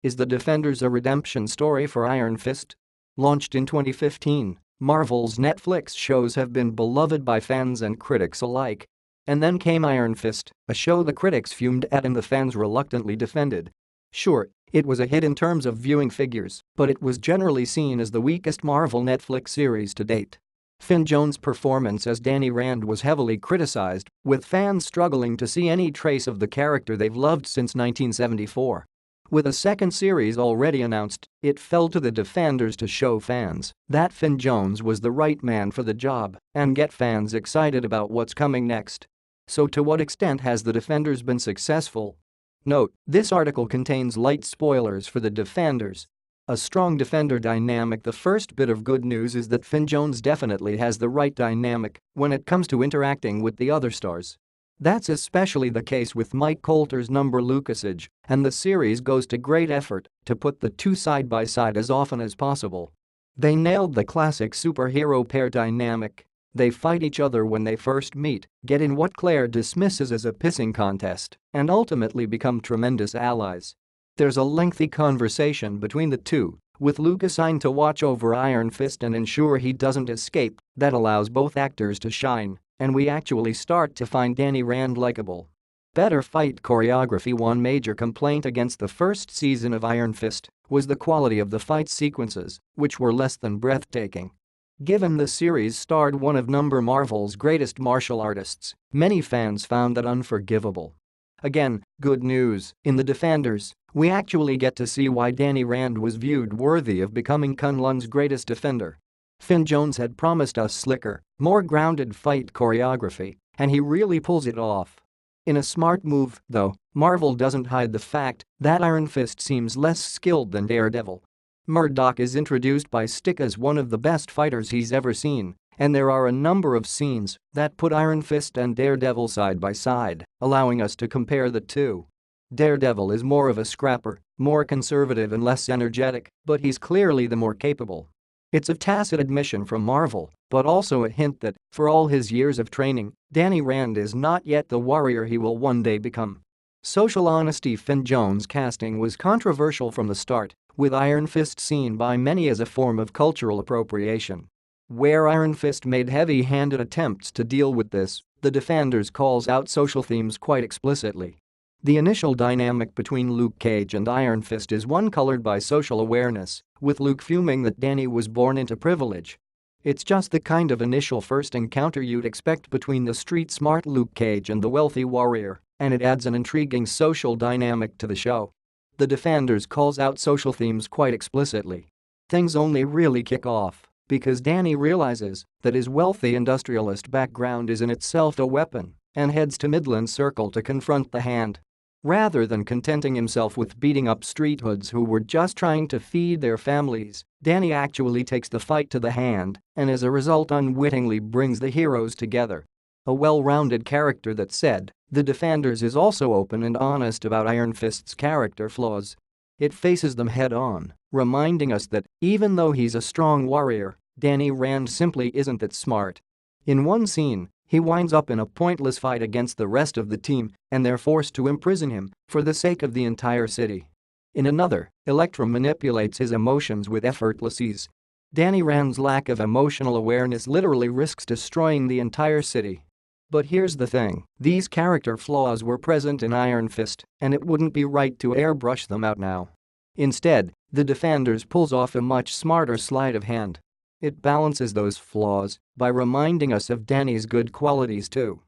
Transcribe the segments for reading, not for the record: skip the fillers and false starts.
Is The Defenders a redemption story for Iron Fist? Launched in 2015, Marvel's Netflix shows have been beloved by fans and critics alike. And then came Iron Fist, a show the critics fumed at and the fans reluctantly defended. Sure, it was a hit in terms of viewing figures, but it was generally seen as the weakest Marvel Netflix series to date. Finn Jones' performance as Danny Rand was heavily criticized, with fans struggling to see any trace of the character they've loved since 1974. With a second series already announced, it fell to the Defenders to show fans that Finn Jones was the right man for the job and get fans excited about what's coming next. So to what extent has The Defenders been successful? Note, this article contains light spoilers for The Defenders. A strong Defender dynamic. The first bit of good news is that Finn Jones definitely has the right dynamic when it comes to interacting with the other stars. That's especially the case with Mike Colter's number Lucasage, and the series goes to great effort to put the two side by side as often as possible. They nailed the classic superhero pair dynamic. They fight each other when they first meet, get in what Claire dismisses as a pissing contest, and ultimately become tremendous allies. There's a lengthy conversation between the two, with Luke assigned to watch over Iron Fist and ensure he doesn't escape, that allows both actors to shine, and we actually start to find Danny Rand likable. Better fight choreography. One major complaint against the first season of Iron Fist was the quality of the fight sequences, which were less than breathtaking. Given the series starred one of Marvel's greatest martial artists, many fans found that unforgivable. Again, good news, in The Defenders, we actually get to see why Danny Rand was viewed worthy of becoming Kunlun's greatest defender. Finn Jones had promised us slicker, more grounded fight choreography, and he really pulls it off. In a smart move, though, Marvel doesn't hide the fact that Iron Fist seems less skilled than Daredevil. Murdock is introduced by Stick as one of the best fighters he's ever seen, and there are a number of scenes that put Iron Fist and Daredevil side by side, allowing us to compare the two. Daredevil is more of a scrapper, more conservative and less energetic, but he's clearly the more capable. It's a tacit admission from Marvel, but also a hint that, for all his years of training, Danny Rand is not yet the warrior he will one day become. Social honesty. Finn Jones' casting was controversial from the start, with Iron Fist seen by many as a form of cultural appropriation. Where Iron Fist made heavy-handed attempts to deal with this, The Defenders calls out social themes quite explicitly. The initial dynamic between Luke Cage and Iron Fist is one colored by social awareness, with Luke fuming that Danny was born into privilege. It's just the kind of initial first encounter you'd expect between the street-smart Luke Cage and the wealthy warrior, and it adds an intriguing social dynamic to the show. The Defenders calls out social themes quite explicitly. Things only really kick off because Danny realizes that his wealthy industrialist background is in itself a weapon and heads to Midland Circle to confront the Hand. Rather than contenting himself with beating up street hoods who were just trying to feed their families, Danny actually takes the fight to the Hand and as a result unwittingly brings the heroes together. A well-rounded character. That said, The Defenders is also open and honest about Iron Fist's character flaws. It faces them head-on, reminding us that, even though he's a strong warrior, Danny Rand simply isn't that smart. In one scene, he winds up in a pointless fight against the rest of the team, and they're forced to imprison him for the sake of the entire city. In another, Elektra manipulates his emotions with effortless ease. Danny Rand's lack of emotional awareness literally risks destroying the entire city. But here's the thing, these character flaws were present in Iron Fist, and it wouldn't be right to airbrush them out now. Instead, The Defenders pulls off a much smarter sleight of hand. It balances those flaws by reminding us of Danny's good qualities too.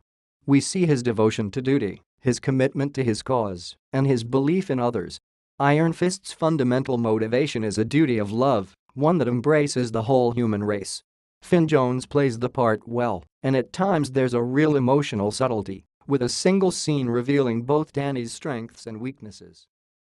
We see his devotion to duty, his commitment to his cause, and his belief in others. Iron Fist's fundamental motivation is a duty of love, one that embraces the whole human race. Finn Jones plays the part well, and at times there's a real emotional subtlety, with a single scene revealing both Danny's strengths and weaknesses.